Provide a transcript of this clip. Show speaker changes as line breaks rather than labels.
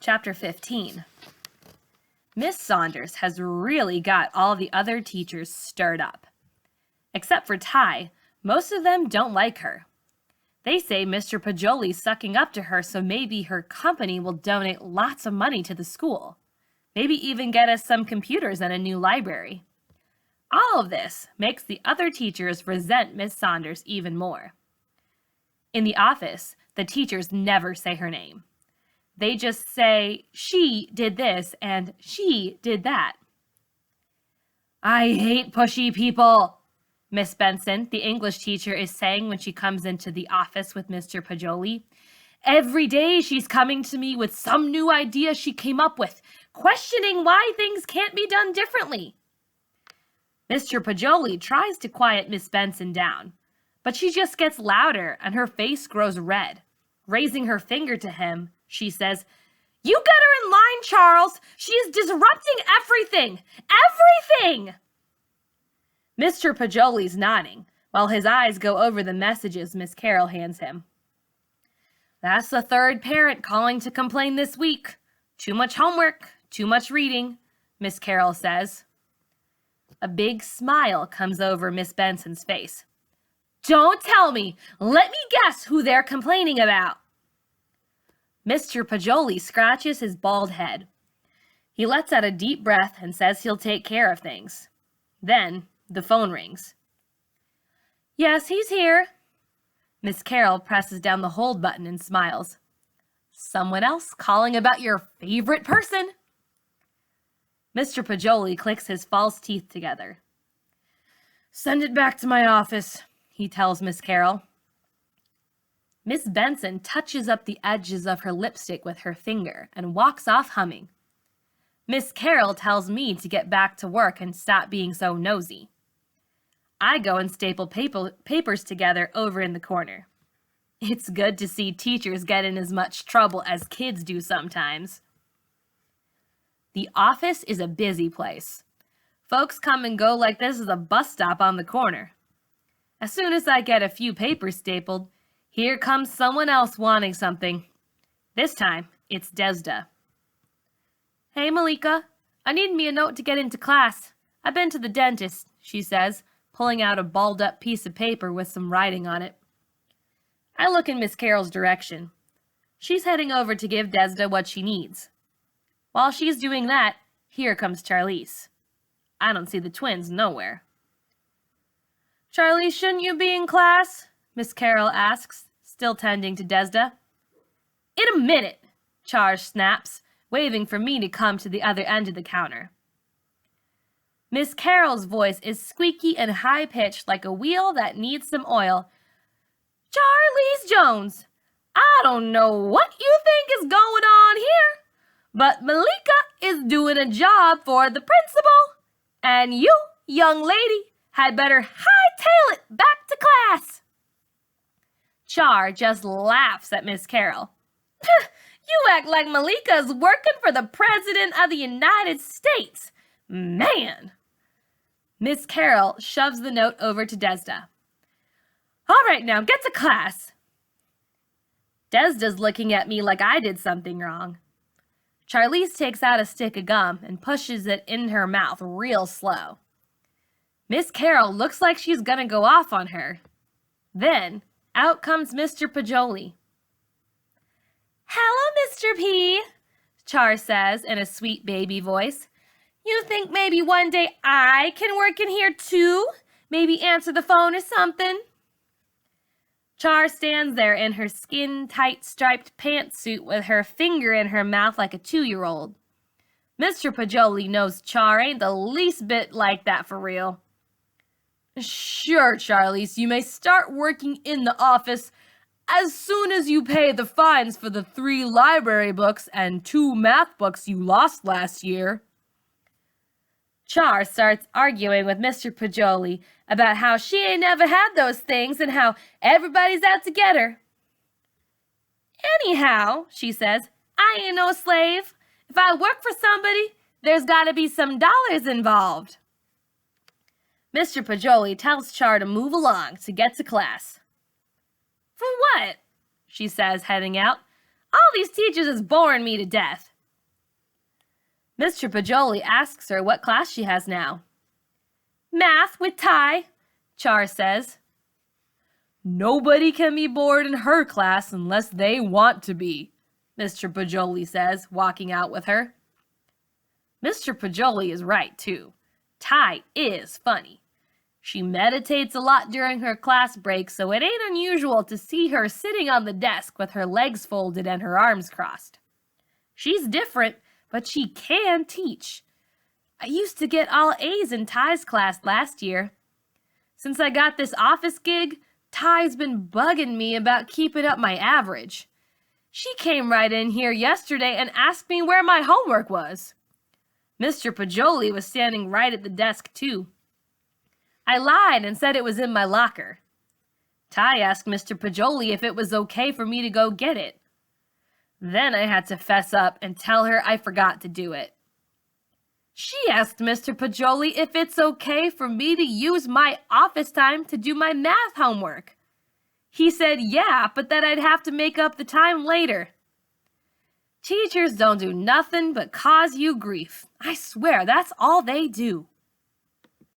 Chapter 15. Miss Saunders has really got all the other teachers stirred up. Except for Ty, most of them don't like her. They say Mr. Pajoli's sucking up to her, so maybe her company will donate lots of money to the school. Maybe even get us some computers and a new library. All of this makes the other teachers resent Miss Saunders even more. In the office, the teachers never say her name. They just say, she did this and she did that. I hate pushy people, Miss Benson, the English teacher, is saying when she comes into the office with Mr. Pajoli. Every day she's coming to me with some new idea she came up with, questioning why things can't be done differently. Mr. Pajoli tries to quiet Miss Benson down, but she just gets louder and her face grows red. Raising her finger to him, she says, "You get her in line, Charles. She is disrupting everything. Everything!" Mr. Pajoli's nodding, while his eyes go over the messages Miss Carroll hands him. That's the third parent calling to complain this week. Too much homework, too much reading, Miss Carroll says. A big smile comes over Miss Benson's face. Don't tell me. Let me guess who they're complaining about. Mr. Pajoli scratches his bald head. He lets out a deep breath and says he'll take care of things. Then the phone rings. Yes, he's here. Miss Carroll presses down the hold button and smiles. Someone else calling about your favorite person. Mr. Pajoli clicks his false teeth together. Send it back to my office, he tells Miss Carroll. Miss Benson touches up the edges of her lipstick with her finger and walks off humming. Miss Carroll tells me to get back to work and stop being so nosy. I go and staple papers together over in the corner. It's good to see teachers get in as much trouble as kids do sometimes. The office is a busy place. Folks come and go like this is a bus stop on the corner. As soon as I get a few papers stapled, here comes someone else wanting something. This time, it's Desda. Hey, Malika, I need me a note to get into class. I've been to the dentist, she says, pulling out a balled-up piece of paper with some writing on it. I look in Miss Carroll's direction. She's heading over to give Desda what she needs. While she's doing that, here comes Charlize. I don't see the twins nowhere. Charlize, shouldn't you be in class? Miss Carroll asks, still tending to Desda. In a minute, Char snaps, waving for me to come to the other end of the counter. Miss Carroll's voice is squeaky and high-pitched like a wheel that needs some oil. Charlize Jones, I don't know what you think is going on here, but Malika is doing a job for the principal, and you, young lady, had better hightail it back to class. Char just laughs at Miss Carroll. You act like Malika's working for the President of the United States. Man! Miss Carroll shoves the note over to Desda. All right, now get to class. Desda's looking at me like I did something wrong. Charlize takes out a stick of gum and pushes it in her mouth real slow. Miss Carroll looks like she's gonna go off on her. Then, out comes Mr. Pajoli. Hello, Mr. P, Char says in a sweet baby voice. You think maybe one day I can work in here too? Maybe answer the phone or something? Char stands there in her skin-tight striped pantsuit with her finger in her mouth like a 2-year-old. Mr. Pajoli knows Char ain't the least bit like that for real. Sure, Charlize, you may start working in the office as soon as you pay the fines for the 3 library books and 2 math books you lost last year. Char starts arguing with Mr. Pajoli about how she ain't never had those things and how everybody's out to get her. Anyhow, she says, I ain't no slave. If I work for somebody, there's got to be some dollars involved. Mr. Pajoli tells Char to move along to get to class. For what? She says, heading out. All these teachers is boring me to death. Mr. Pajoli asks her what class she has now. Math with Ty, Char says. Nobody can be bored in her class unless they want to be, Mr. Pajoli says, walking out with her. Mr. Pajoli is right, too. Ty is funny. She meditates a lot during her class break, so it ain't unusual to see her sitting on the desk with her legs folded and her arms crossed. She's different, but she can teach. I used to get all A's in Ty's class last year. Since I got this office gig, Ty's been bugging me about keeping up my average. She came right in here yesterday and asked me where my homework was. Mr. Pajoli was standing right at the desk, too. I lied and said it was in my locker. Ty asked Mr. Pajoli if it was okay for me to go get it. Then I had to fess up and tell her I forgot to do it. She asked Mr. Pajoli if it's okay for me to use my office time to do my math homework. He said yeah, but that I'd have to make up the time later. Teachers don't do nothing but cause you grief. I swear, that's all they do.